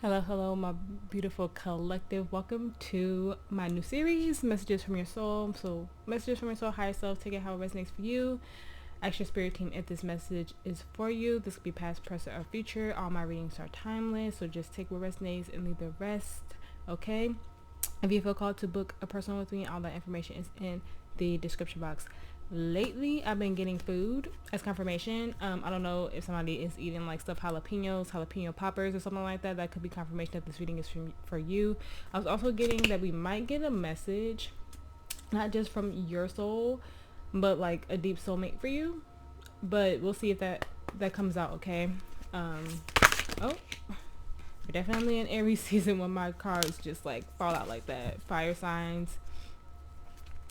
Hello, my beautiful collective. Welcome to my new series, Messages from Your Soul. So, Messages from Your Soul, Higher Self, take it how it resonates for you. Ask your spirit team if this message is for you. This could be past, present, or future. All my readings are timeless, so just take what resonates and leave the rest, okay? If you feel called to book a personal with me, all that information is in the description box. Lately, I've been getting food as confirmation. I don't know if somebody is eating like stuffed jalapenos, jalapeno poppers, or something like that. That could be confirmation that this reading is for you. I was also getting that we might get a message, not just from your soul, but like a deep soulmate for you. But we'll see if that comes out, okay? Oh, we're definitely in Aries season when my cards just like fall out like that. Fire signs.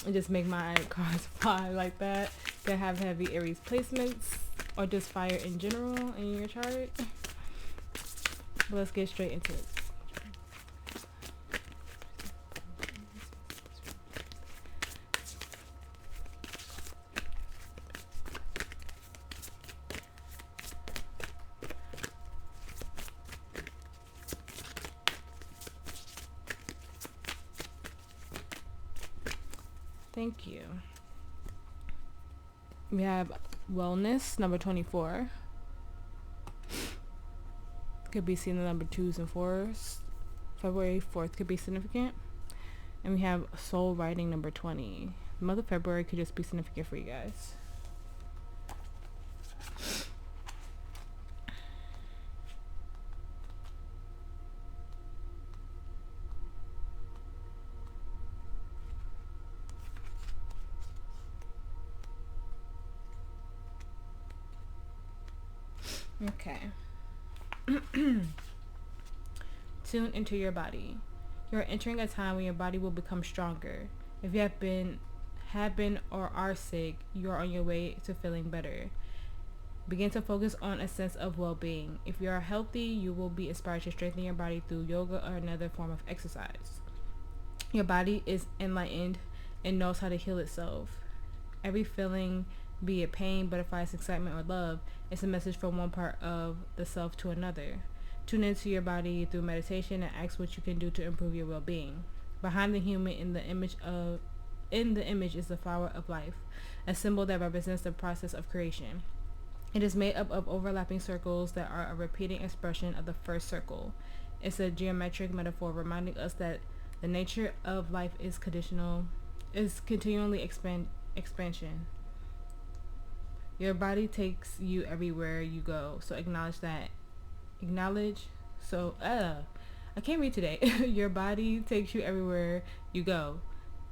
And just make my cards fly like that. They have heavy Aries placements or just fire in general in your chart. But let's get straight into it. Thank you. We have wellness, number 24. Could be seen the number 2s and 4s. February 4th could be significant. And we have soul writing, number 20. The month of February could just be significant for you guys. Okay. Tune into your body. You are entering a time when your body will become stronger. If you have been or are sick, you are on your way to feeling better. Begin to focus on a sense of well-being. If you are healthy, you will be inspired to strengthen your body through yoga or another form of exercise. Your body is enlightened and knows how to heal itself. Every feeling, be it pain, butterflies, excitement, or love, is a message from one part of the self to another. Tune into your body through meditation and ask what you can do to improve your well-being. Behind the human in the image is the flower of life, a symbol that represents the process of creation. It is made up of overlapping circles that are a repeating expression of the first circle. It's a geometric metaphor reminding us that the nature of life is continually expansion. Your body takes you everywhere you go, so acknowledge that. I can't read today. Your body takes you everywhere you go,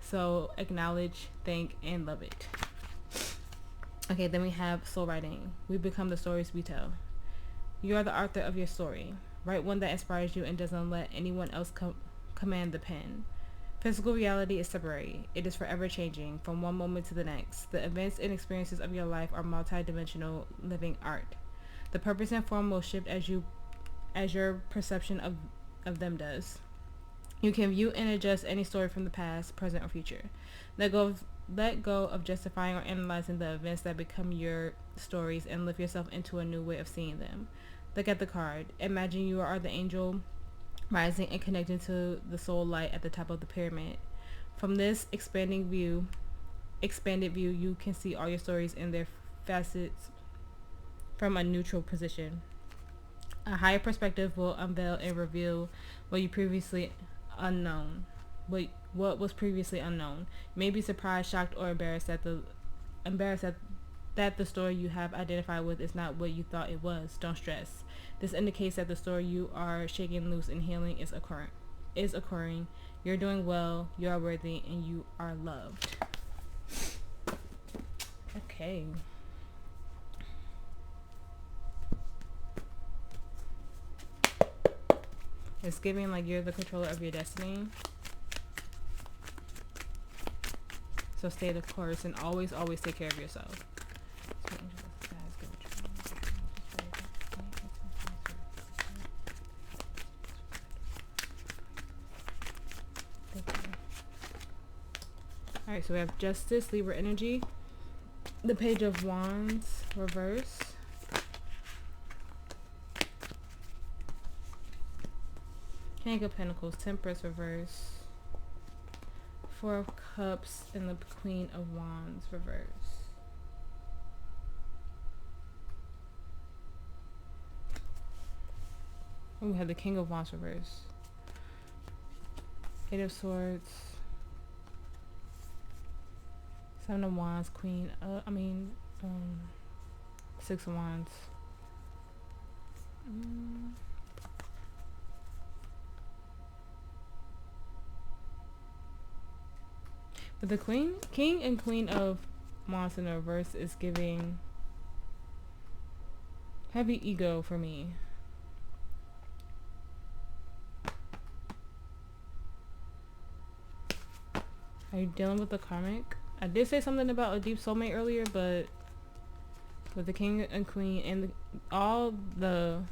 so acknowledge, thank, and love it. Okay, then we have soul writing. We become the stories we tell. You are the author of your story. Write one that inspires you and doesn't let anyone else command the pen. Physical reality is temporary. It is forever changing from one moment to the next. The events and experiences of your life are multi-dimensional living art. The purpose and form will shift as your perception of them does. You can view and adjust any story from the past, present, or future. Let go of justifying or analyzing the events that become your stories and lift yourself into a new way of seeing them. Look at the card. Imagine you are the angel rising and connecting to the soul light at the top of the pyramid. From this expanded view, you can see all your stories in their facets from a neutral position. A higher perspective will unveil and reveal what was previously unknown. You may be surprised, shocked, or embarrassed that the story you have identified with is not what you thought it was. Don't stress. This indicates that the story you are shaking loose and healing is occurring. You're doing well, you are worthy, and you are loved. Okay. It's giving like you're the controller of your destiny. So stay the course and always take care of yourself. Alright, so we have Justice, Libra energy, the Page of Wands, reverse, King of Pentacles, Temperance reverse, Four of Cups, and the Queen of Wands reverse. We have the King of Wands reverse, Eight of Swords, Seven of Wands, Six of Wands. But the King and Queen of Wands in the reverse is giving heavy ego for me. Are you dealing with the karmic? I did say something about a deep soulmate earlier, but with the King and Queen and all the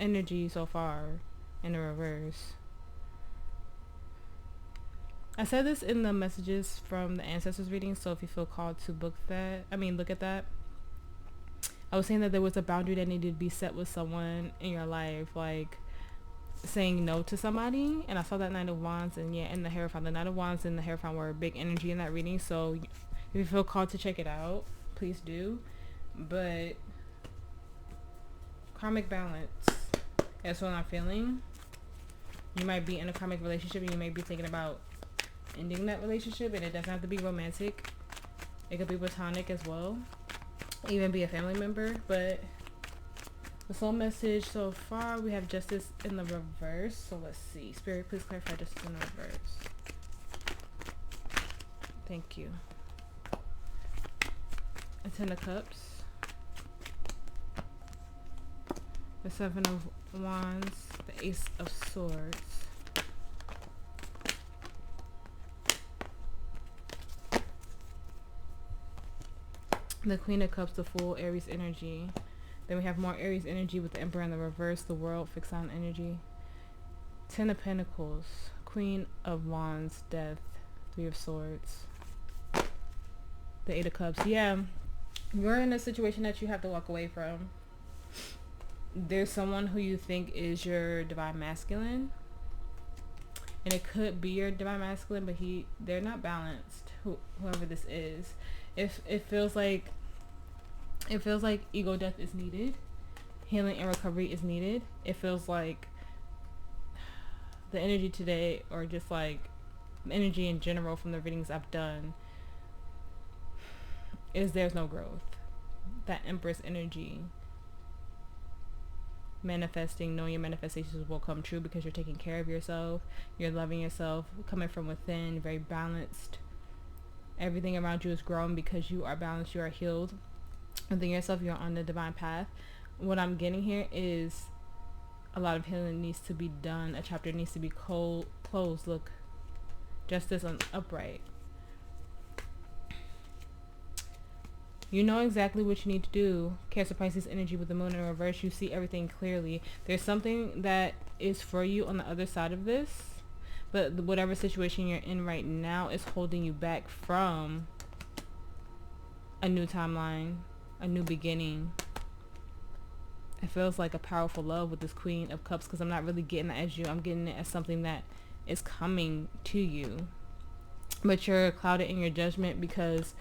energy so far in the reverse. I said this in the messages from the Ancestors reading, so if you feel called to look at that. I was saying that there was a boundary that needed to be set with someone in your life, like saying no to somebody. And I saw that Knight of Wands and the Hierophant. The Knight of Wands and the Hierophant were a big energy in that reading, so if you feel called to check it out, please do. But karmic balance, that's what I'm feeling. You might be in a karmic relationship and you may be thinking about ending that relationship, and it doesn't have to be romantic. It could be platonic as well, even be a family member. But the soul message so far, we have Justice in the reverse. So let's see. Spirit, please clarify Justice in the reverse. Thank you. A Ten of Cups. The Seven of Wands. The Ace of Swords. The Queen of Cups, the Fool, Aries energy. Then we have more Aries energy with the Emperor in the reverse, the World, fixed on energy. Ten of Pentacles, Queen of Wands, Death, Three of Swords, the Eight of Cups. Yeah, you're in a situation that you have to walk away from. There's someone who you think is your divine masculine, and it could be your divine masculine, but they're not balanced. Whoever this is, if it feels like ego death is needed, healing and recovery is needed. It feels like the energy today, or just like the energy in general from the readings I've done, is there's no growth. That Empress energy, manifesting, knowing your manifestations will come true because you're taking care of yourself, you're loving yourself, coming from within, very balanced. Everything around you is growing because you are balanced, you are healed within yourself, you're on the divine path. What I'm getting here is a lot of healing needs to be done. A chapter needs to be closed. Look, Justice on upright. You know exactly what you need to do. Cancer, Pisces energy with the Moon in reverse. You see everything clearly. There's something that is for you on the other side of this, but whatever situation you're in right now is holding you back from a new timeline, a new beginning. It feels like a powerful love with this Queen of Cups, because I'm not really getting it as you. I'm getting it as something that is coming to you. But you're clouded in your judgment because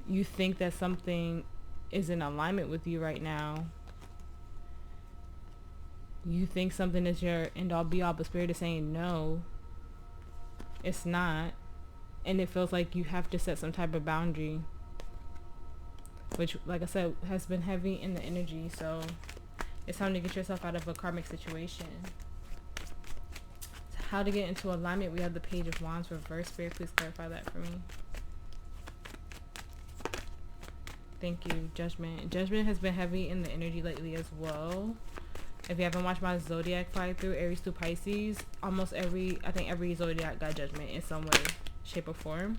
you think that something is in alignment with you right now. You think something is your end-all be-all, but Spirit is saying no, it's not. And it feels like you have to set some type of boundary, which, like I said, has been heavy in the energy. So it's time to get yourself out of a karmic situation. So how to get into alignment, we have the Page of Wands reverse. Spirit, please clarify that for me. Thank you. Judgment. Judgment has been heavy in the energy lately as well. If you haven't watched my zodiac fly through, Aries to Pisces, I think every zodiac got judgment in some way, shape, or form.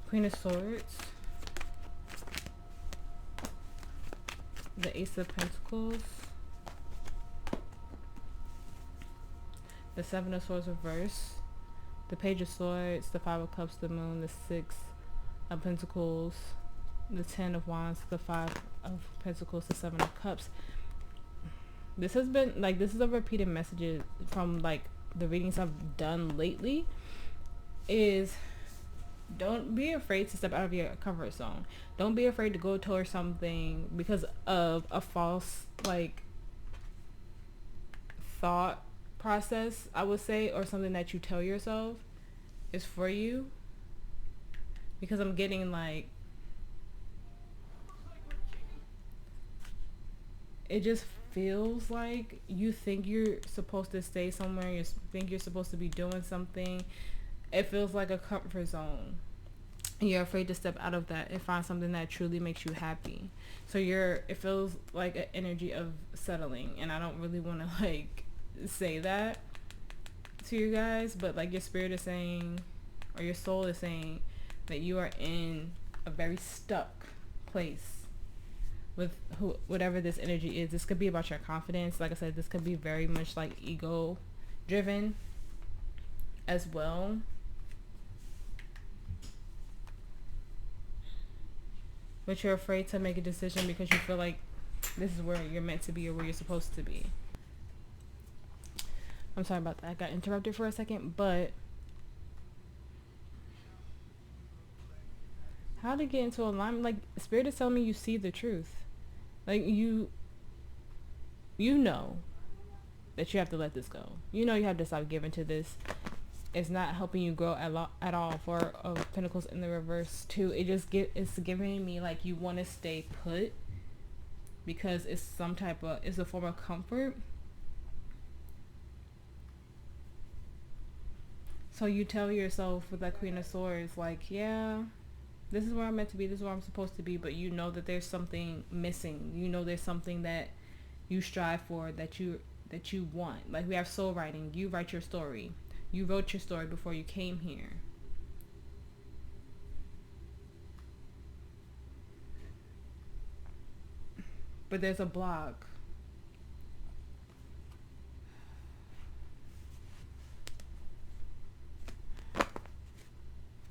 Queen of Swords, the Ace of Pentacles, the Seven of Swords reverse, the Page of Swords, the Five of Cups, the Moon, the Six of Pentacles, the Ten of Wands, the Five of Pentacles to Seven of Cups. This has been like, this is a repeated message from like the readings I've done lately, is don't be afraid to step out of your comfort zone. Don't be afraid to go towards something because of a false like thought process, I would say, or something that you tell yourself is for you. Because I'm getting like, it just feels like you think you're supposed to stay somewhere, you think you're supposed to be doing something. It feels like a comfort zone. You're afraid to step out of that and find something that truly makes you happy. So it feels like an energy of settling, and I don't really want to like say that to you guys, but like your spirit is saying, or your soul is saying, that you are in a very stuck place with whatever this energy is. This could be about your confidence. Like I said, this could be very much like ego driven as well. But you're afraid to make a decision because you feel like this is where you're meant to be or where you're supposed to be. I'm sorry about that. I got interrupted for a second, but how to get into alignment? Like, Spirit is telling me you see the truth. Like, you know that you have to let this go. You know you have to stop giving to this. It's not helping you grow at all. Four of Pentacles in the reverse too. It's giving me like you want to stay put because it's it's a form of comfort. So you tell yourself with that Queen of Swords, like, yeah, this is where I'm meant to be, this is where I'm supposed to be, but you know that there's something missing. You know there's something that you strive for, that you want. Like, we have soul writing. You write your story. You wrote your story before you came here. But there's a block.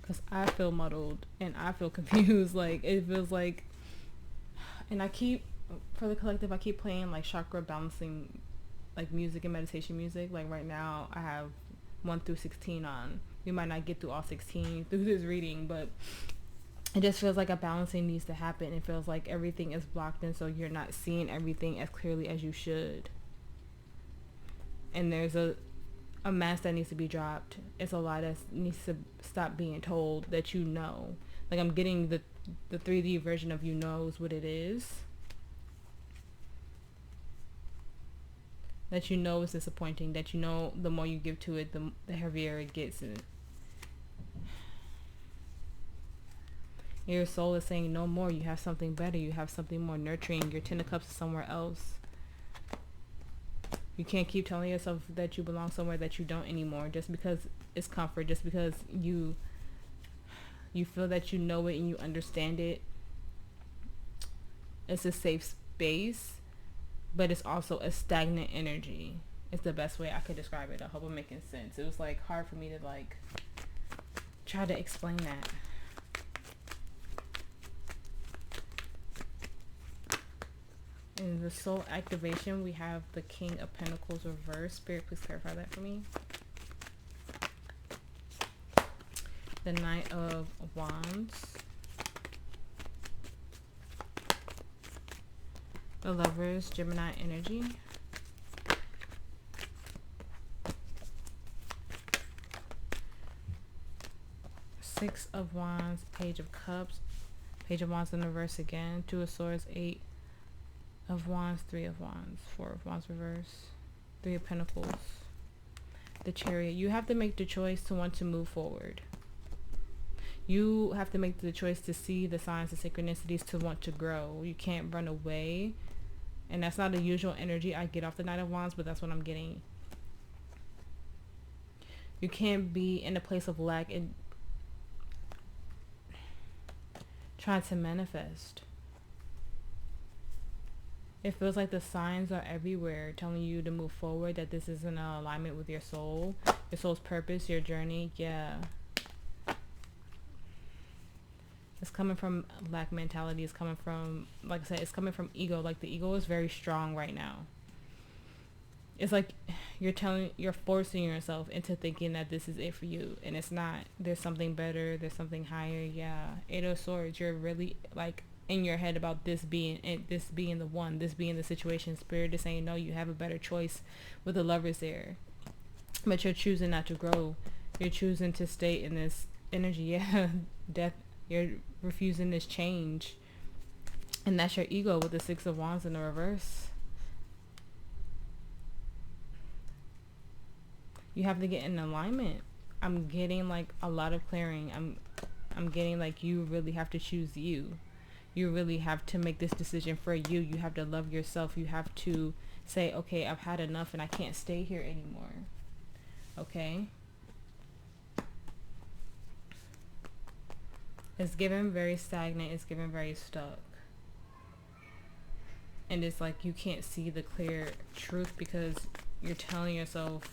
Because I feel muddled and I feel confused. Like, it feels like, and for the collective, I keep playing like chakra balancing like music and meditation music. Like right now I have 1 through 16 on. We might not get through all 16 through this reading, but it just feels like a balancing needs to happen. It feels like everything is blocked, and so you're not seeing everything as clearly as you should. And there's a mask that needs to be dropped. It's a lie that needs to stop being told that you know. Like, I'm getting the 3D version of you knows what it is. That you know is disappointing. That you know the more you give to it, the heavier it gets. And your soul is saying no more. You have something better. You have something more nurturing. Your Ten of Cups is somewhere else. You can't keep telling yourself that you belong somewhere that you don't anymore, just because it's comfort, just because you feel that you know it and you understand it. It's a safe space, but it's also a stagnant energy. It's the best way I could describe it. I hope I'm making sense. It was like hard for me to like try to explain that. In the soul activation, we have the King of Pentacles reversed. Spirit, please clarify that for me. The Knight of Wands. The Lovers, Gemini energy. Six of Wands, Page of Cups. Page of Wands in reverse again. Two of Swords, Eight of Wands, Three of Wands, Four of Wands reverse, Three of Pentacles, the Chariot. You have to make the choice to want to move forward. You have to make the choice to see the signs and synchronicities, to want to grow. You can't run away. And that's not the usual energy I get off the Knight of Wands, but that's what I'm getting. You can't be in a place of lack and trying to manifest. It feels like the signs are everywhere telling you to move forward, that this is in alignment with your soul's purpose, your journey. Yeah. It's coming from lack mentality. It's coming from, like I said, it's coming from ego. Like the ego is very strong right now. It's like you're forcing yourself into thinking that this is it for you, and it's not. There's something better. There's something higher. Yeah, Eight of Swords. You're really like in your head about this being it, this being the one, this being the situation. Spirit is saying no, you have a better choice with the Lovers there, but you're choosing not to grow. You're choosing to stay in this energy. Yeah, death. You're refusing this change, and that's your ego with the Six of Wands in the reverse. You have to get in alignment. I'm getting like a lot of clearing. I'm getting like you really have to choose you. You really have to make this decision for you. You have to love yourself. You have to say, okay, I've had enough and I can't stay here anymore. Okay? It's given very stagnant. It's given very stuck. And it's like you can't see the clear truth because you're telling yourself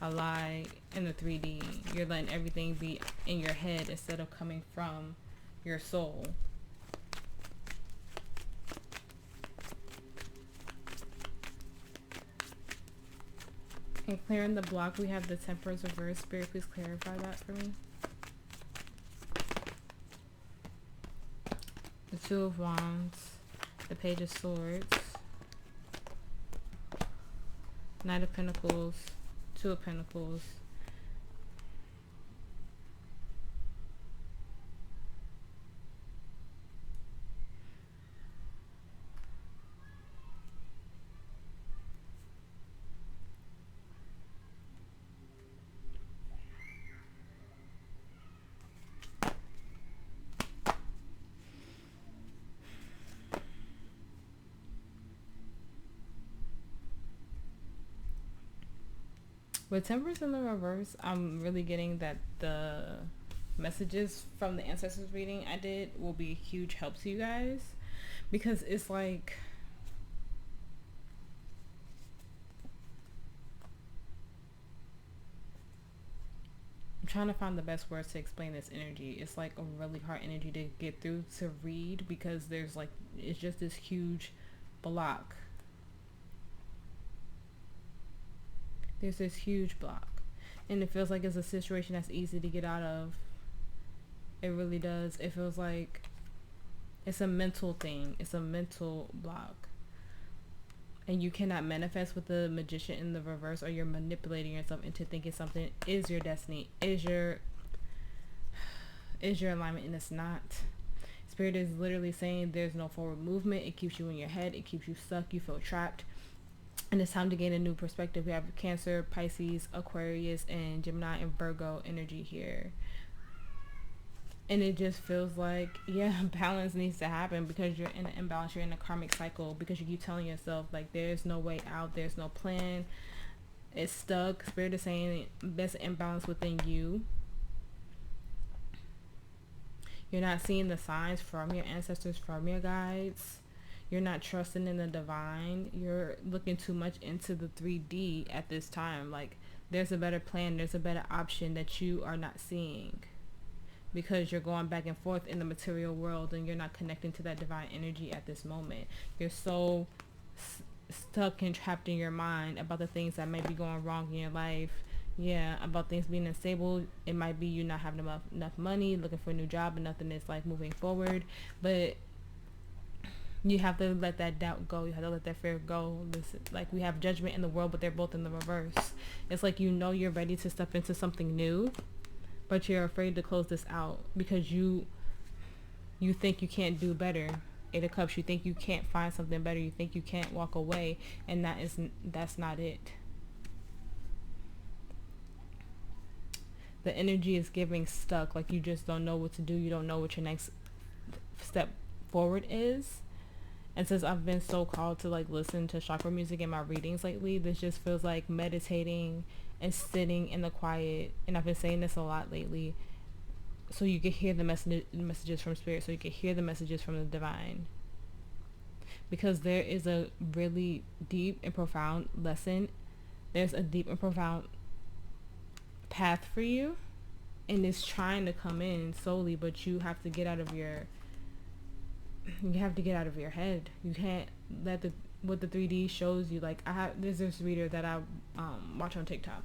a lie in the 3D. You're letting everything be in your head instead of coming from your soul. And clearing the block, we have the Temperance reverse. Spirit, please clarify that for me. The Two of Wands, the Page of Swords, Knight of Pentacles, Two of Pentacles, with Temperance in the reverse. I'm really getting that the messages from the Ancestors reading I did will be a huge help to you guys, because it's like I'm trying to find the best words to explain this energy. It's like a really hard energy to get through to read because there's like, it's just this huge block. There's this huge block, and it feels like it's a situation that's easy to get out of. It really does. It feels like it's a mental thing. It's a mental block, and you cannot manifest with the Magician in the reverse, or you're manipulating yourself into thinking something is your destiny, is your alignment, and it's not. Spirit is literally saying there's no forward movement. It keeps you in your head. It keeps you stuck. You feel trapped. And it's time to gain a new perspective. We have Cancer, Pisces, Aquarius, and Gemini and Virgo energy here. And it just feels like, yeah, balance needs to happen because you're in an imbalance. You're in a karmic cycle because you keep telling yourself, like, there's no way out. There's no plan. It's stuck. Spirit is saying there's an imbalance within you. You're not seeing the signs from your ancestors, from your guides. You're not trusting in the divine. You're looking too much into the 3D at this time. Like, there's a better plan. There's a better option that you are not seeing because you're going back and forth in the material world and you're not connecting to that divine energy at this moment. You're so stuck and trapped in your mind about the things that may be going wrong in your life. Yeah, about things being unstable. It might be you not having enough money, looking for a new job, and nothing is like moving forward. But you have to let that doubt go. You have to let that fear go. Listen, like, we have Judgment in the world, but they're both in the reverse. It's like, you know, you're ready to step into something new, but you're afraid to close this out because you think you can't do better. Eight of Cups, you think you can't find something better. You think you can't walk away, and that's not it. The energy is giving stuck. Like, you just don't know what to do. You don't know what your next step forward is. And since I've been so called to like listen to chakra music in my readings lately, this just feels like meditating and sitting in the quiet. And I've been saying this a lot lately, so you can hear the messages from Spirit, so you can hear the messages from the divine. Because there is a really deep and profound lesson. There's a deep and profound path for you. and it's trying to come in slowly, but you have to get out of your head. You can't let what the 3D shows you. Like, there's this reader that I watch on TikTok,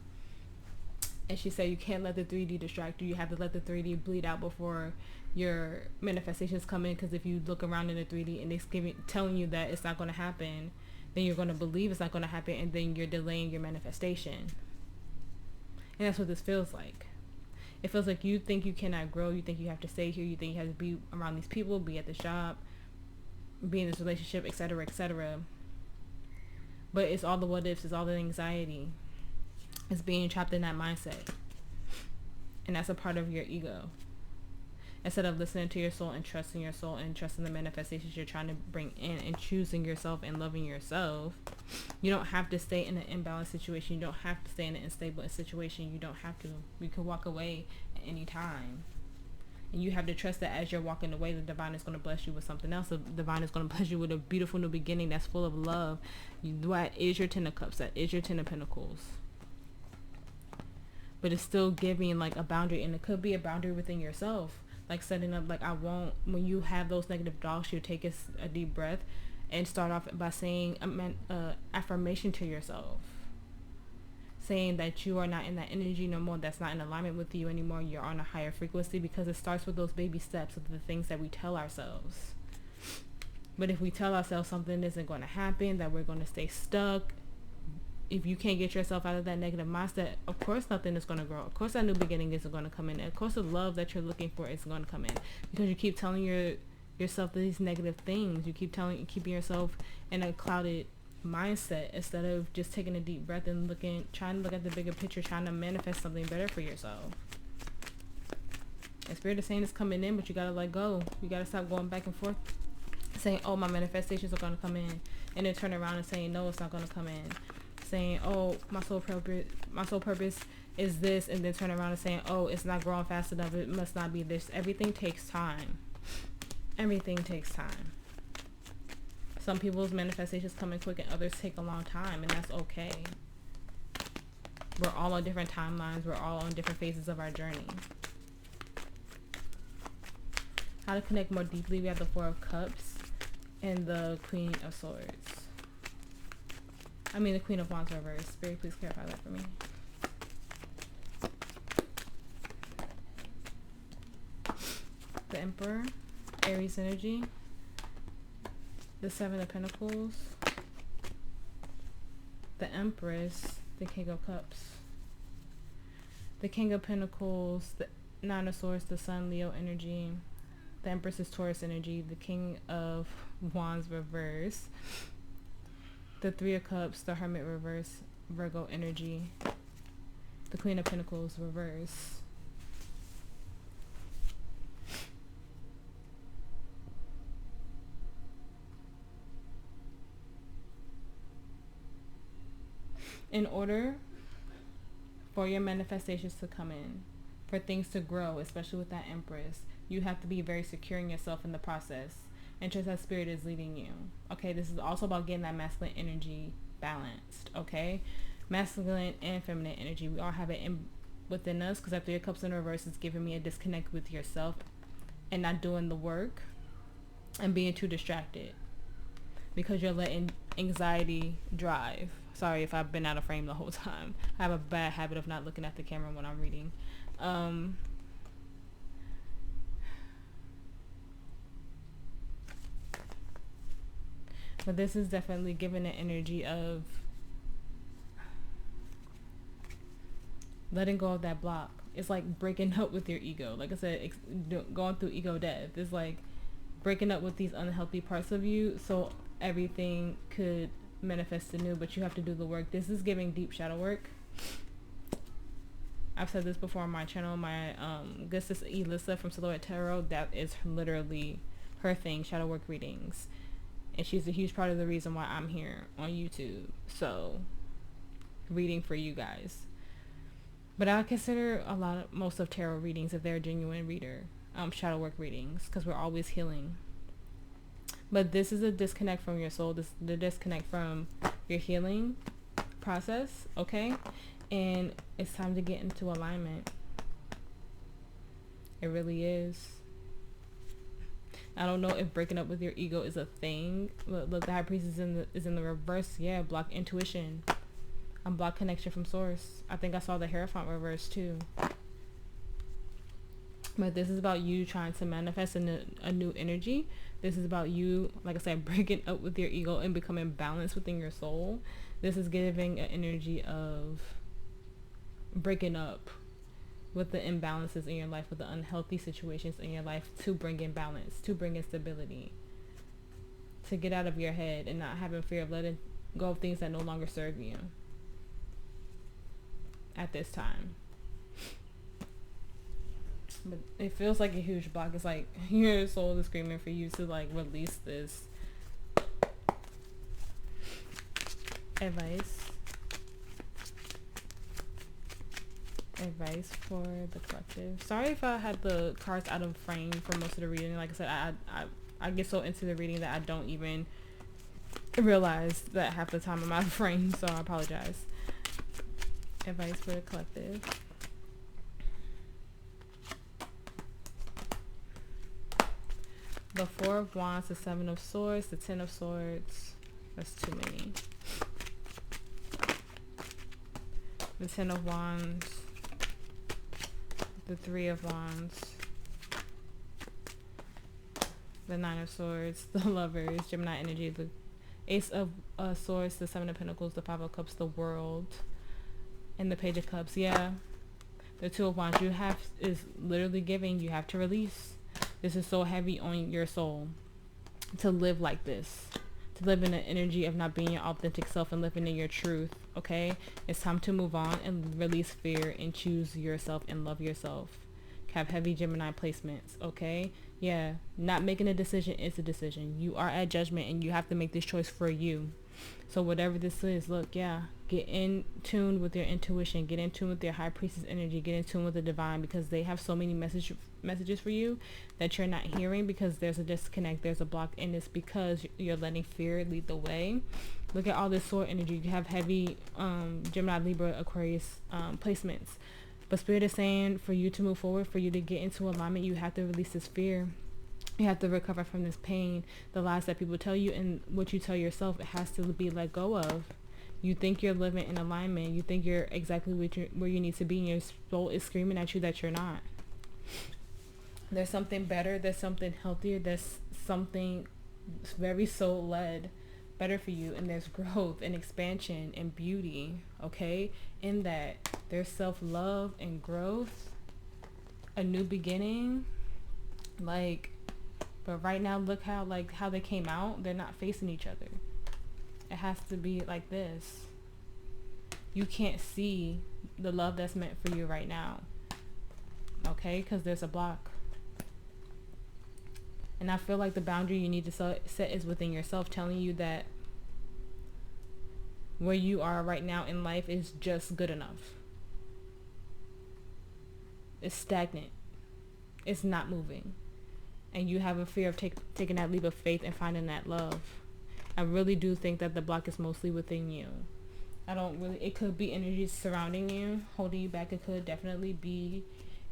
and she said you can't let the 3D distract you. You have to let the 3D bleed out before your manifestations come in, because if you look around in the 3D and it's telling you that it's not going to happen, then you're going to believe it's not going to happen, and then you're delaying your manifestation. And that's what this feels like. It feels like you think you cannot grow, you think you have to stay here, you think you have to be around these people, be at the shop, be in this relationship, etc., etc. But it's all the what ifs, it's all the anxiety. It's being trapped in that mindset. And that's a part of your ego. Instead of listening to your soul and trusting the manifestations you're trying to bring in, and choosing yourself and loving yourself, you don't have to stay in an imbalanced situation. You don't have to stay in an unstable situation. You don't have to. You can walk away at any time. And you have to trust that as you're walking away, the divine is going to bless you with something else. The divine is going to bless you with a beautiful new beginning that's full of love. That is your 10 of cups. That is your 10 of pentacles. But it's still giving like a boundary, and it could be a boundary within yourself. Like setting up, like, when you have those negative thoughts, you take a deep breath and start off by saying affirmation to yourself. Saying that you are not in that energy no more, that's not in alignment with you anymore, you're on a higher frequency, because it starts with those baby steps of the things that we tell ourselves. But if we tell ourselves something isn't going to happen, that we're going to stay stuck, if you can't get yourself out of that negative mindset, of course nothing is going to grow. Of course that new beginning isn't going to come in. Of course the love that you're looking for is going to come in, because you keep telling yourself these negative things. You keep keeping yourself in a clouded mindset, instead of just taking a deep breath and trying to look at the bigger picture, trying to manifest something better for yourself. And Spirit is saying it's coming in, but you got to let go. You got to stop going back and forth saying, oh, my manifestations are going to come in, and then turn around and saying, no, it's not going to come in. Saying, oh, my soul purpose is this, and then turn around and saying, oh, it's not growing fast enough, it must not be this. Everything takes time. Everything takes time. Some people's manifestations come in quick and others take a long time, and that's okay. We're all on different timelines. We're all on different phases of our journey. How to connect more deeply, we have the Four of Cups and the Queen of Swords. The Queen of Wands reverse. Spirit, please clarify that for me. The Emperor, Aries energy. The Seven of Pentacles. The Empress, the King of Cups. The King of Pentacles, the Nine of Swords, the Sun, Leo energy. The Empress is Taurus energy. The King of Wands reverse. The Three of Cups, the Hermit reverse, Virgo energy. The Queen of Pentacles reverse. In order for your manifestations to come in, for things to grow, especially with that Empress, you have to be very secure in yourself in the process, and trust that Spirit is leading you. Okay, this is also about getting that masculine energy balanced. Okay, masculine and feminine energy, we all have it within us, because that Three of Cups in reverse is giving me a disconnect with yourself and not doing the work and being too distracted, because you're letting anxiety drive. Sorry if I've been out of frame the whole time. I have a bad habit of not looking at the camera when I'm reading. But this is definitely giving an energy of letting go of that block. It's like breaking up with your ego. Like I said, going through ego death. It's like breaking up with these unhealthy parts of you, so everything could manifest anew, but you have to do the work. This is giving deep shadow work. I've said this before on my channel. My good sister Elissa from Silhouette Tarot, that is literally her thing, shadow work readings. And she's a huge part of the reason why I'm here on YouTube. So, reading for you guys. But I consider most of tarot readings, if they're a genuine reader, shadow work readings, because we're always healing. But this is a disconnect from your soul. This the disconnect from your healing process, okay? And it's time to get into alignment. It really is. I don't know if breaking up with your ego is a thing. Look, the High Priestess is in the reverse. Yeah, block intuition. Unblock connection from source. I think I saw the Hierophant reverse too. But this is about you trying to manifest a new energy. This is about you, like I said, breaking up with your ego and becoming balanced within your soul. This is giving an energy of breaking up with the imbalances in your life, with the unhealthy situations in your life, to bring in balance, to bring in stability, to get out of your head and not having fear of letting go of things that no longer serve you at this time. But it feels like a huge block. It's like your soul is screaming for you to like release this. Advice for the collective. Sorry if I had the cards out of frame for most of the reading. Like I said, I get so into the reading that I don't even realize that half the time I'm out of frame, so I apologize. Advice for the collective. The Four of Wands, the Seven of Swords, the Ten of Swords. That's too many. The Ten of Wands, the Three of Wands, the Nine of Swords, the Lovers, Gemini energy, the Ace of Swords, the Seven of Pentacles, the Five of Cups, the World, and the Page of Cups. Yeah, the Two of Wands, is literally giving, you have to release. This is so heavy on your soul to live like this, to live in the energy of not being your authentic self and living in your truth. Okay, it's time to move on and release fear and choose yourself and love yourself. Have heavy Gemini placements. Okay, yeah, not making a decision is a decision. You are at judgment and you have to make this choice for you. So whatever this is, look, yeah, get in tune with your intuition, get in tune with your High Priestess energy, get in tune with the divine, because they have so many messages for you that you're not hearing because there's a disconnect, there's a block, and it's because you're letting fear lead the way. Look at all this sword energy. You have heavy Gemini, Libra, Aquarius placements. But Spirit is saying for you to move forward, for you to get into alignment, you have to release this fear. You have to recover from this pain, the lies that people tell you and what you tell yourself. It has to be let go of. You think you're living in alignment. You think you're exactly where you need to be, and your soul is screaming at you that you're not. There's something better. There's something healthier. There's something very soul-led better for you, and there's growth and expansion and beauty, okay? In that, there's self-love and growth, a new beginning, like... But right now, look how they came out. They're not facing each other. It has to be like this. You can't see the love that's meant for you right now. Okay? Because there's a block. And I feel like the boundary you need to set is within yourself, telling you that where you are right now in life is just good enough. It's stagnant. It's not moving. And you have a fear of taking that leap of faith and finding that love. I really do think that the block is mostly within you. It could be energies surrounding you, holding you back. It could definitely be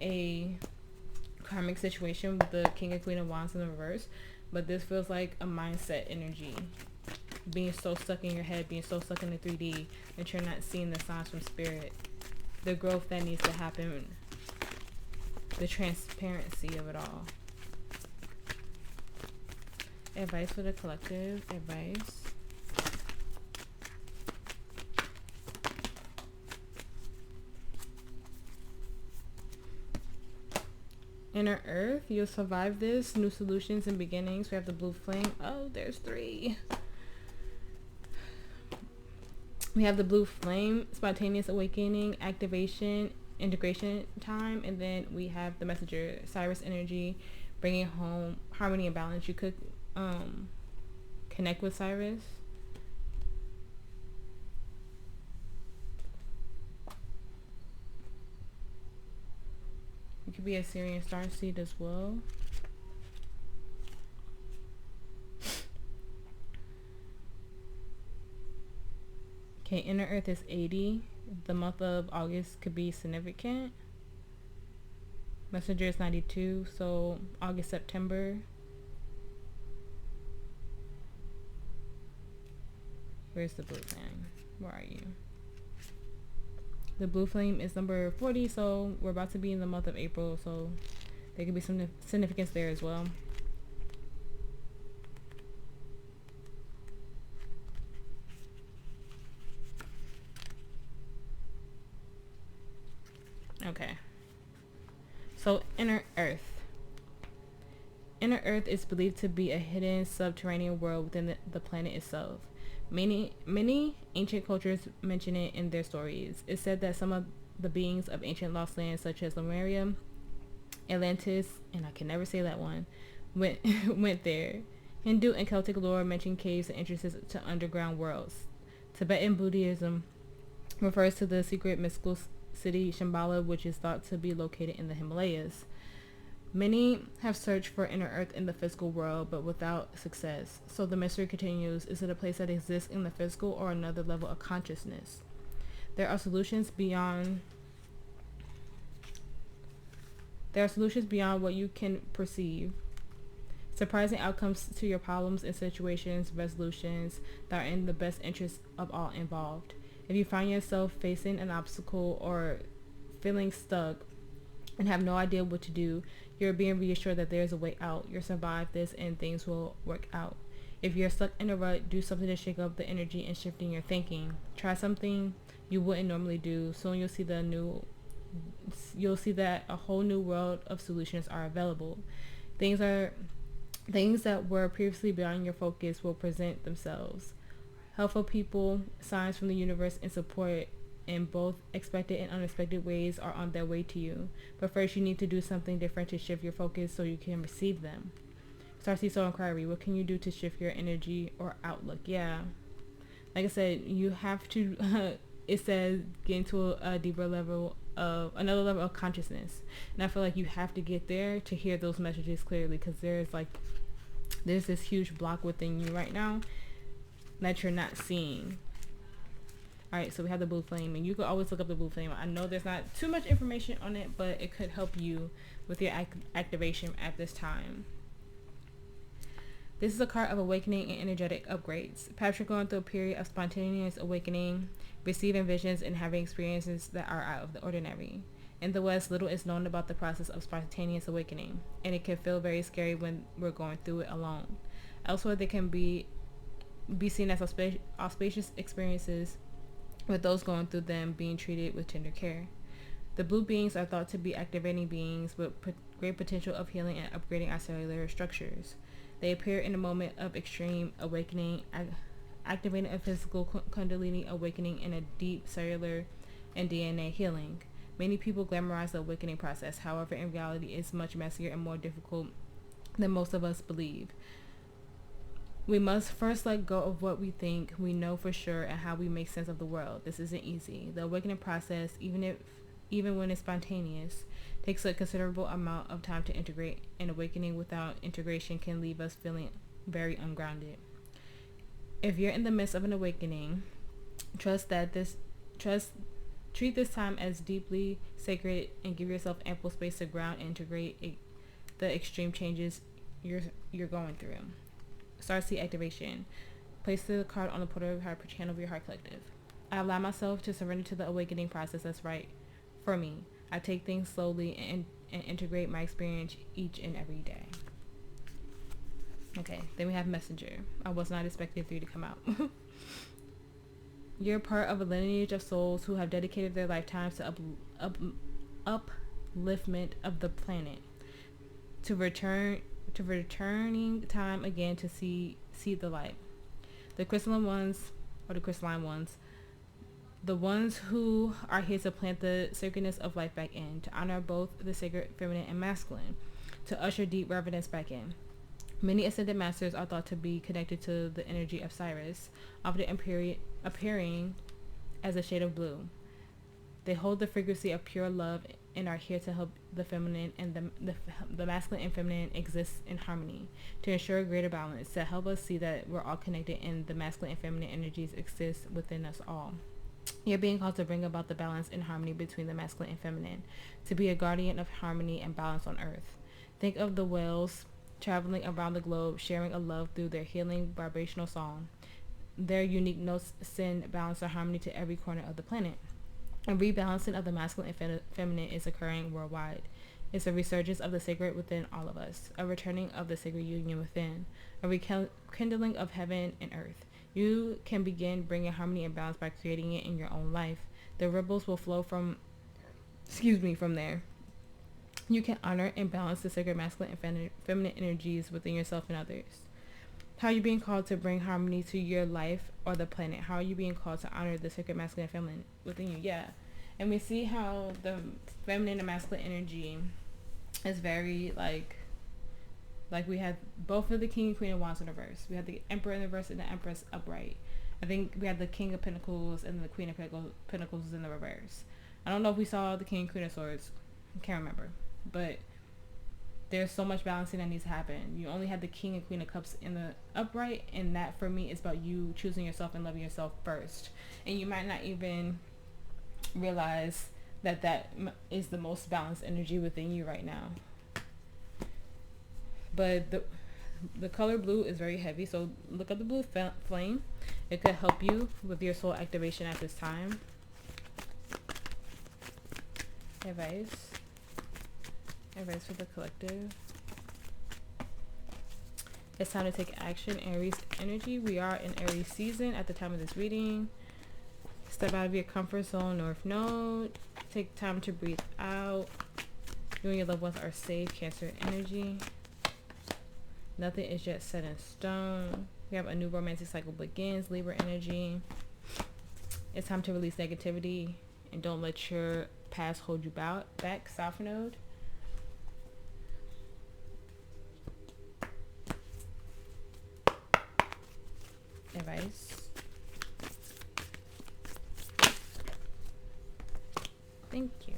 a karmic situation with the King and Queen of Wands in the reverse. But this feels like a mindset energy. Being so stuck in your head, being so stuck in the 3D that you're not seeing the signs from Spirit. The growth that needs to happen. The transparency of it all. Advice for the collective. Advice. Inner Earth. You'll survive this. New solutions and beginnings. We have the blue flame. Oh, there's 3. We have the blue flame. Spontaneous awakening. Activation. Integration time. And then we have the messenger. Cyrus energy. Bringing home harmony and balance. You could connect with Cyrus. You could be a Syrian starseed as well. Okay, Inner Earth is 80. The month of August could be significant. Messenger is 92, so August, September. Where's the blue flame? Where are you? The blue flame is number 40, so we're about to be in the month of April, so there could be some significance there as well. Okay. So Inner Earth. Inner Earth is believed to be a hidden subterranean world within the planet itself. Many ancient cultures mention it in their stories. It's said that some of the beings of ancient lost lands, such as Lemuria, Atlantis, and I can never say that one, went there. Hindu and Celtic lore mention caves and entrances to underground worlds. Tibetan Buddhism refers to the secret mystical city Shambhala, which is thought to be located in the Himalayas. Many have searched for inner earth in the physical world, but without success. So the mystery continues. Is it a place that exists in the physical or another level of consciousness? There are solutions beyond what you can perceive. Surprising outcomes to your problems and situations, resolutions that are in the best interest of all involved. If you find yourself facing an obstacle or feeling stuck and have no idea what to do, you're being reassured that there's a way out. You'll survive this and things will work out. If you're stuck in a rut, do something to shake up the energy and shifting your thinking. Try something you wouldn't normally do. Soon you'll see that a whole new world of solutions are available. Things that were previously beyond your focus will present themselves. Helpful people, signs from the universe, and support in both expected and unexpected ways are on their way to you. But first you need to do something different to shift your focus so you can receive them. Starseed Soul Inquiry, what can you do to shift your energy or outlook? Yeah. Like I said, you have to, it says get into a deeper level of, another level of consciousness. And I feel like you have to get there to hear those messages clearly, because there's this huge block within you right now that you're not seeing. Alright, so we have the blue flame, and you can always look up the blue flame. I know there's not too much information on it, but it could help you with your activation at this time. This is a card of awakening and energetic upgrades. Perhaps you're going through a period of spontaneous awakening, receiving visions, and having experiences that are out of the ordinary. In the West, little is known about the process of spontaneous awakening, and it can feel very scary when we're going through it alone. Elsewhere, they can be seen as auspicious experiences, with those going through them being treated with tender care. The blue beings are thought to be activating beings with great potential of healing and upgrading our cellular structures. They appear in a moment of extreme awakening, activating a physical kundalini awakening and a deep cellular and DNA healing. Many people glamorize the awakening process. However, in reality, it's much messier and more difficult than most of us believe. We must first let go of what we think we know for sure and how we make sense of the world. This isn't easy. The awakening process, even when it's spontaneous, takes a considerable amount of time to integrate. And awakening without integration can leave us feeling very ungrounded. If you're in the midst of an awakening, treat this time as deeply sacred and give yourself ample space to ground and integrate the extreme changes you're going through. Starseed activation. Place the card on the portal of your heart, channel of your heart collective. I allow myself to surrender to the awakening process that's right for me. I take things slowly and integrate my experience each and every day. Okay, then we have Messenger. I was not expecting for you to come out. You're part of a lineage of souls who have dedicated their lifetimes to upliftment of the planet, to returning time again to see the light. The crystalline ones, the ones who are here to plant the sacredness of life back in, to honor both the sacred feminine and masculine, to usher deep reverence back in. Many ascended masters are thought to be connected to the energy of Sirius, often appearing as a shade of blue. They hold the frequency of pure love and are here to help the feminine and the masculine and feminine exist in harmony, to ensure greater balance, to help us see that we're all connected and the masculine and feminine energies exist within us all. You're being called to bring about the balance and harmony between the masculine and feminine, to be a guardian of harmony and balance on earth. Think of the whales traveling around the globe, sharing a love through their healing vibrational song. Their unique notes send balance and harmony to every corner of the planet. A rebalancing of the masculine and feminine is occurring worldwide. It's a resurgence of the sacred within all of us, a returning of the sacred union within, a rekindling of heaven and earth. You can begin bringing harmony and balance by creating it in your own life. The ripples will flow from there. You can honor and balance the sacred masculine and feminine energies within yourself and others. How are you being called to bring harmony to your life or the planet? How are you being called to honor the sacred masculine and feminine within you? Yeah. And we see how the feminine and masculine energy is very like we have both of the King and Queen of Wands in reverse. We have the Emperor in reverse and the Empress upright. I think we have the King of Pentacles and the Queen of Pentacles in the reverse. I don't know if we saw the King and Queen of Swords. I can't remember. But there's so much balancing that needs to happen. You only have the King and Queen of Cups in the upright, and that for me is about you choosing yourself and loving yourself first. And you might not even realize that is the most balanced energy within you right now. But the color blue is very heavy, so look at the blue flame. It could help you with your soul activation at this time. Advice for the collective. It's time to take action. Aries energy. We are in Aries season at the time of this reading. Step out of your comfort zone, North Node. Take time to breathe out. You and your loved ones are safe. Cancer energy. Nothing is yet set in stone. We have a new romantic cycle begins. Libra energy. It's time to release negativity and don't let your past hold you back. South Node. Advice. Thank you.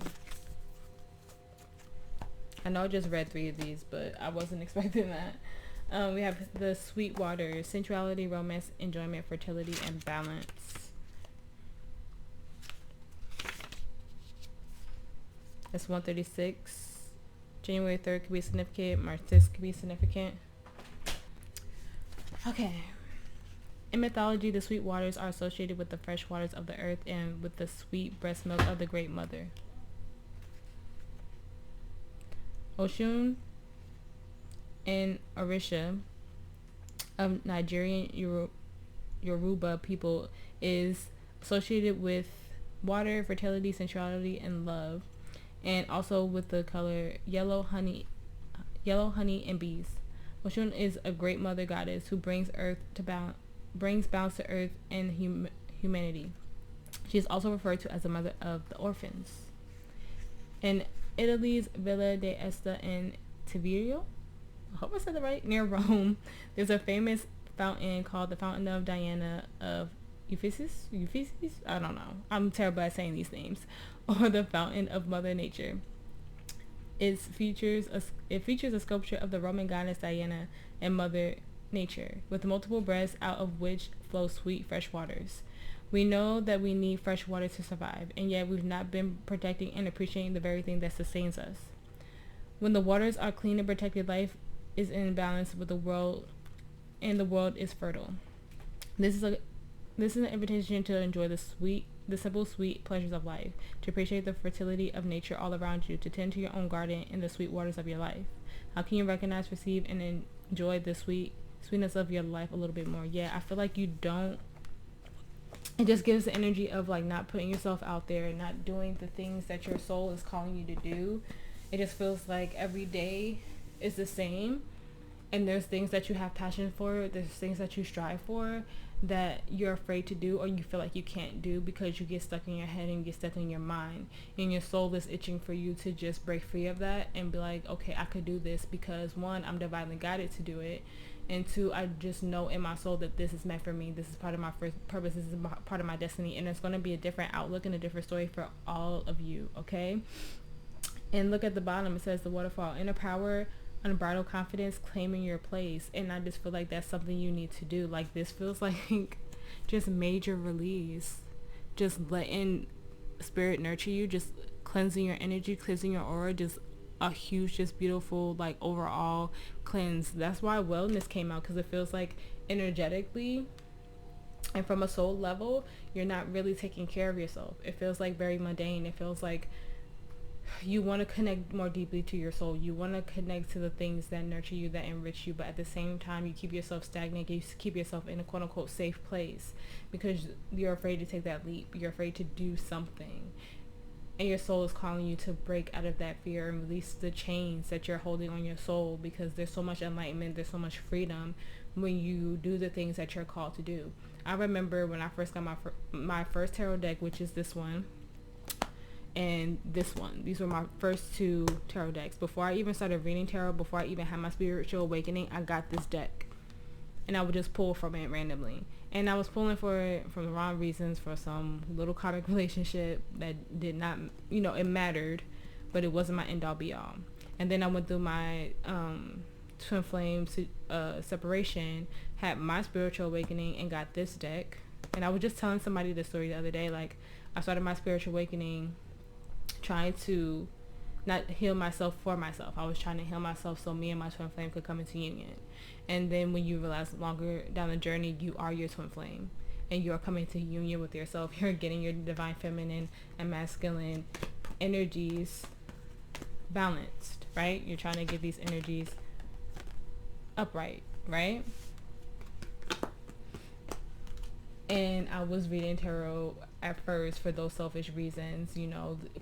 I know I just read 3 of these, but I wasn't expecting that. We have the sweet water, sensuality, romance, enjoyment, fertility, and balance. That's 136. January 3rd could be significant. March 6th could be significant. Okay. In mythology, the sweet waters are associated with the fresh waters of the earth and with the sweet breast milk of the Great Mother. Oshun and Orisha of Nigerian Yoruba people is associated with water, fertility, sensuality, and love, and also with the color yellow honey and bees. Oshun is a great mother goddess who brings balance to earth and humanity. She is also referred to as the mother of the orphans. In Italy's Villa d'Este in Tiberio, I hope I said that right, near Rome, there's a famous fountain called the Fountain of Diana of Ephesus? I don't know. I'm terrible at saying these names. Or the Fountain of Mother Nature. It features a sculpture of the Roman goddess Diana and Mother Nature, with multiple breasts out of which flow sweet fresh waters. We know that we need fresh water to survive, and yet we've not been protecting and appreciating the very thing that sustains us. When the waters are clean and protected, life is in balance with the world, and the world is fertile. This is an invitation to enjoy the simple, sweet pleasures of life, to appreciate the fertility of nature all around you, to tend to your own garden and the sweet waters of your life. How can you recognize, receive, and enjoy the sweetness of your life a little bit more? Yeah, I feel like you don't. It just gives the energy of like not putting yourself out there, not doing the things that your soul is calling you to do. It just feels like every day is the same, and there's things that you have passion for, there's things that you strive for that you're afraid to do, or you feel like you can't do because you get stuck in your head and you get stuck in your mind, and your soul is itching for you to just break free of that and be like, okay, I could do this because 1, I'm divinely guided to do it, and 2, I just know in my soul that this is meant for me. This is part of my first purpose. This is part of my destiny, and it's going to be a different outlook and a different story for all of you, okay? And look at the bottom. It says the waterfall, inner power, unbridled confidence, claiming your place. And I just feel like that's something you need to do. Like, this feels like just major release. just letting spirit nurture you, just cleansing your energy, cleansing your aura, just a huge, just beautiful, like, overall cleanse. That's why wellness came out, because it feels like energetically and from a soul level, you're not really taking care of yourself. It feels like very mundane. It feels like you want to connect more deeply to your soul. You want to connect to the things that nurture you, that enrich you, but at the same time, you keep yourself stagnant. You keep yourself in a quote-unquote safe place because you're afraid to take that leap. You're afraid to do something. And your soul is calling you to break out of that fear and release the chains that you're holding on your soul, because there's so much enlightenment, there's so much freedom when you do the things that you're called to do. I remember when I first got my first tarot deck, which is this one and this one. These were my first two tarot decks. Before I even started reading tarot, before I even had my spiritual awakening, I got this deck. And I would just pull from it randomly. And I was pulling for it from the wrong reasons, for some little karmic relationship that did not, it mattered, but it wasn't my end-all be-all. And then I went through my twin flame separation, had my spiritual awakening, and got this deck. And I was just telling somebody this story the other day. Like, I started my spiritual awakening trying to not heal myself for myself. I was trying to heal myself so me and my twin flame could come into union. And then when you realize longer down the journey, you are your twin flame. And you're coming to union with yourself. You're getting your divine feminine and masculine energies balanced, right? You're trying to get these energies upright, right? And I was reading tarot at first for those selfish reasons,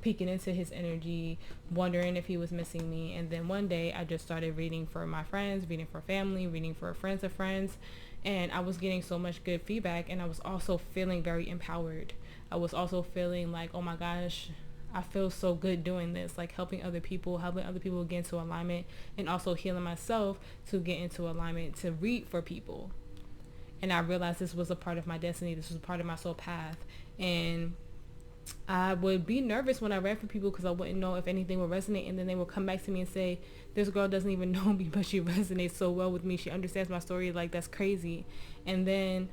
peeking into his energy, wondering if he was missing me. And then one day I just started reading for my friends, reading for family, reading for friends of friends. And I was getting so much good feedback, and I was also feeling very empowered. I was also feeling like, oh my gosh, I feel so good doing this, like helping other people get into alignment, and also healing myself to get into alignment, to read for people. And I realized this was a part of my destiny. This was a part of my soul path. And I would be nervous when I read for people, because I wouldn't know if anything would resonate. And then they would come back to me and say, this girl doesn't even know me, but she resonates so well with me. She understands my story. Like, that's crazy. And then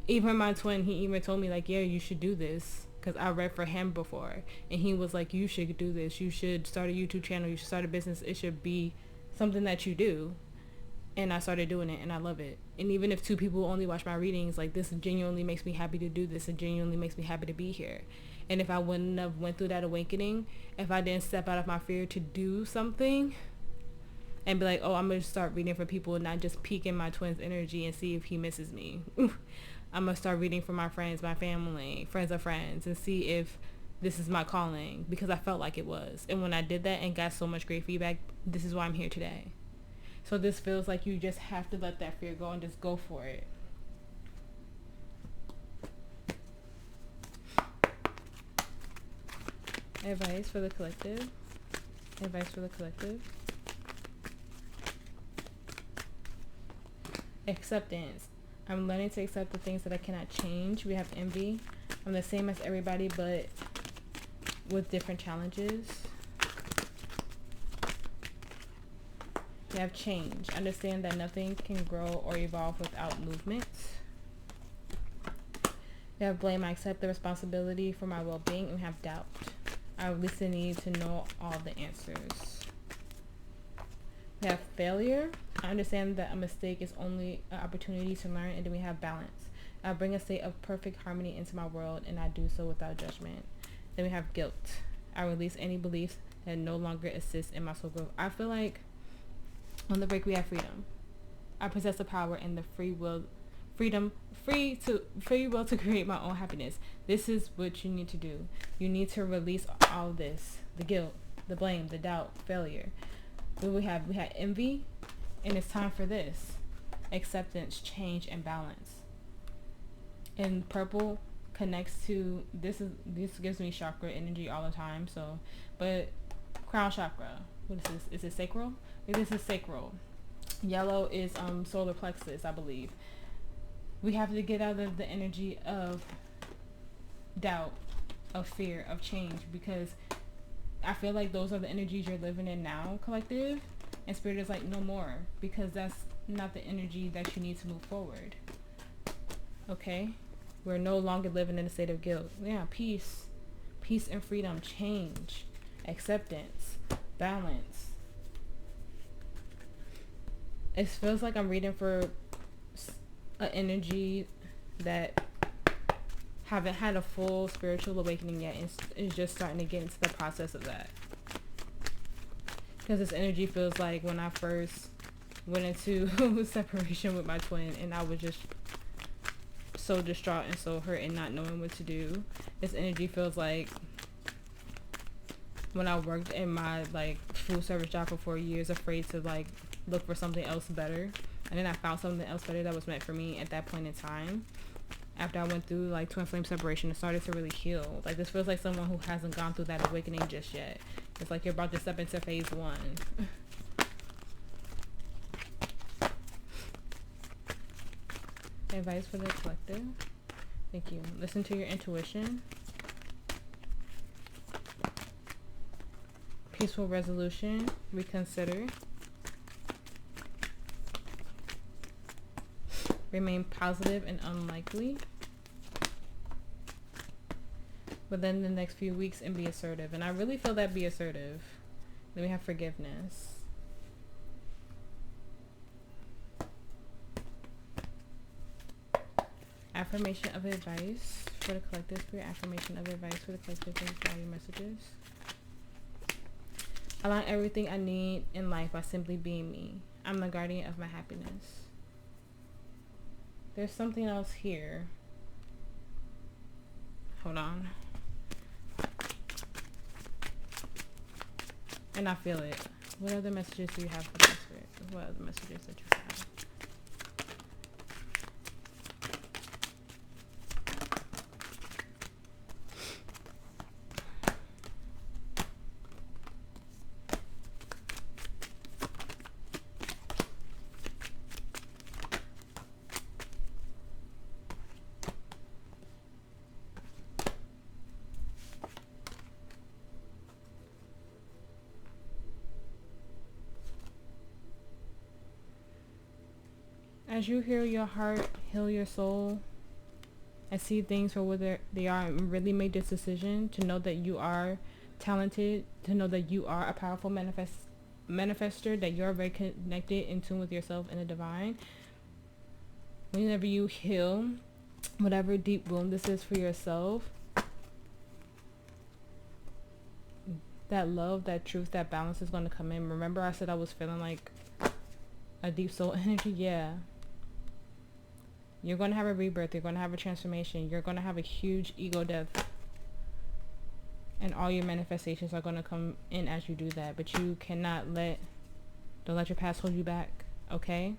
even my twin, he even told me, like, yeah, you should do this. Because I read for him before. And he was like, you should do this. You should start a YouTube channel. You should start a business. It should be something that you do. And I started doing it, and I love it. And even if 2 people only watch my readings, like, this genuinely makes me happy to do this. It genuinely makes me happy to be here. And if I wouldn't have went through that awakening, if I didn't step out of my fear to do something and be like, oh, I'm going to start reading for people and not just peek in my twin's energy and see if he misses me. I'm going to start reading for my friends, my family, friends of friends, and see if this is my calling, because I felt like it was. And when I did that and got so much great feedback, this is why I'm here today. So this feels like you just have to let that fear go and just go for it. Advice for the collective. Advice for the collective. Acceptance. I'm learning to accept the things that I cannot change. We have envy. I'm the same as everybody, but with different challenges. We have change. Understand that nothing can grow or evolve without movement. We have blame. I accept the responsibility for my well-being. And we have doubt. I release the need to know all the answers. We have failure. I understand that a mistake is only an opportunity to learn. And then we have balance. I bring a state of perfect harmony into my world, and I do so without judgment. Then we have guilt. I release any beliefs that no longer assist in my soul growth. I feel like on the break we have freedom. I possess the power and the free will to create my own happiness. This is what you need to do. You need to release all of this. The guilt, the blame, the doubt, failure. What we had envy, and it's time for this. Acceptance, change, and balance. And purple connects to this gives me chakra energy all the time. So, but crown chakra. What is this? Is it sacral? This is sacral. Yellow is solar plexus, I believe. We have to get out of the energy of doubt, of fear, of change, because I feel like those are the energies you're living in now, collective. And Spirit is like, no more, because that's not the energy that you need to move forward. Okay? We're no longer living in a state of guilt. Yeah, peace. Peace and freedom, change, acceptance, balance. It feels like I'm reading for an energy that haven't had a full spiritual awakening yet and is just starting to get into the process of that. Because this energy feels like when I first went into separation with my twin and I was just so distraught and so hurt and not knowing what to do. This energy feels like when I worked in my like food service job for 4 years, afraid to like look for something else better, and then I found something else better that was meant for me at that point in time. After I went through like twin flame separation, it started to really heal. Like this feels like someone who hasn't gone through that awakening just yet. It's like you're about to step into phase 1. Advice for the collective. Thank you. Listen to your intuition. Peaceful resolution. Reconsider. Remain positive and unlikely within the next few weeks and be assertive. And I really feel that be assertive. Then we have forgiveness. Affirmation of advice for the collective. Spirit affirmation of advice for the collective. Thanks for all your messages. Align everything I need in life by simply being me. I'm the guardian of my happiness. There's something else here. Hold on. And I feel it. What other messages do you have for the spirit? What other messages that you have? As you heal your heart, heal your soul, and see things for what they are, and really make this decision to know that you are talented, to know that you are a powerful manifester, that you're very connected, in tune with yourself and the divine. Whenever you heal whatever deep wound this is for yourself, that love, that truth, that balance is going to come in. Remember I said I was feeling like a deep soul energy? Yeah. You're going to have a rebirth. You're going to have a transformation. You're going to have a huge ego death. And all your manifestations are going to come in as you do that. But you cannot don't let your past hold you back. Okay?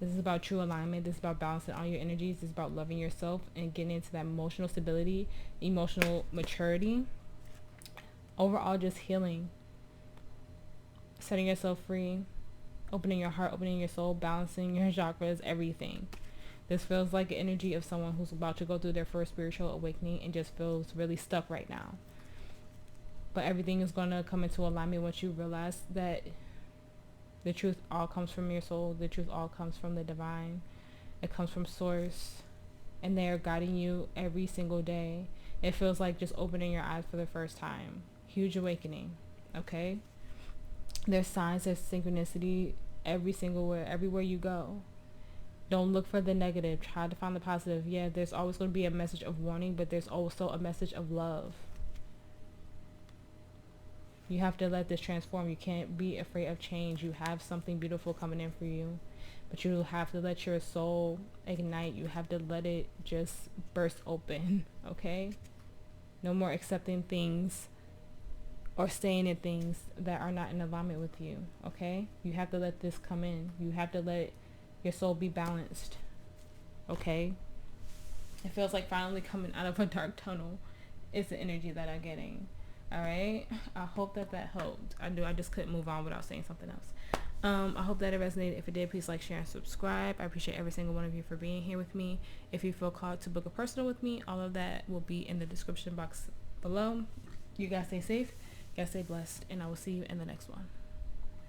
This is about true alignment. This is about balancing all your energies. This is about loving yourself and getting into that emotional stability, emotional maturity. Overall, just healing. Setting yourself free. Opening your heart, opening your soul, balancing your chakras, everything. This feels like the energy of someone who's about to go through their first spiritual awakening and just feels really stuck right now. But everything is going to come into alignment once you realize that the truth all comes from your soul. The truth all comes from the divine. It comes from source. And they are guiding you every single day. It feels like just opening your eyes for the first time. Huge awakening. Okay? There's signs, there's synchronicity everywhere you go. Don't look for the negative. Try to find the positive. Yeah, there's always going to be a message of warning, but there's also a message of love. You have to let this transform. You can't be afraid of change. You have something beautiful coming in for you, but you have to let your soul ignite. You have to let it just burst open, okay? No more accepting things or staying in things that are not in alignment with you, okay? You have to let this come in. You have to let your soul be balanced, okay? It feels like finally coming out of a dark tunnel is the energy that I'm getting. All right, I hope that helped. I just couldn't move on without saying something else. I hope that it resonated. If it did, please like, share, and subscribe. I appreciate every single one of you for being here with me. If you feel called to book a personal with me, all of that will be in the description box below. You guys stay safe, you guys stay blessed, and I will see you in the next one.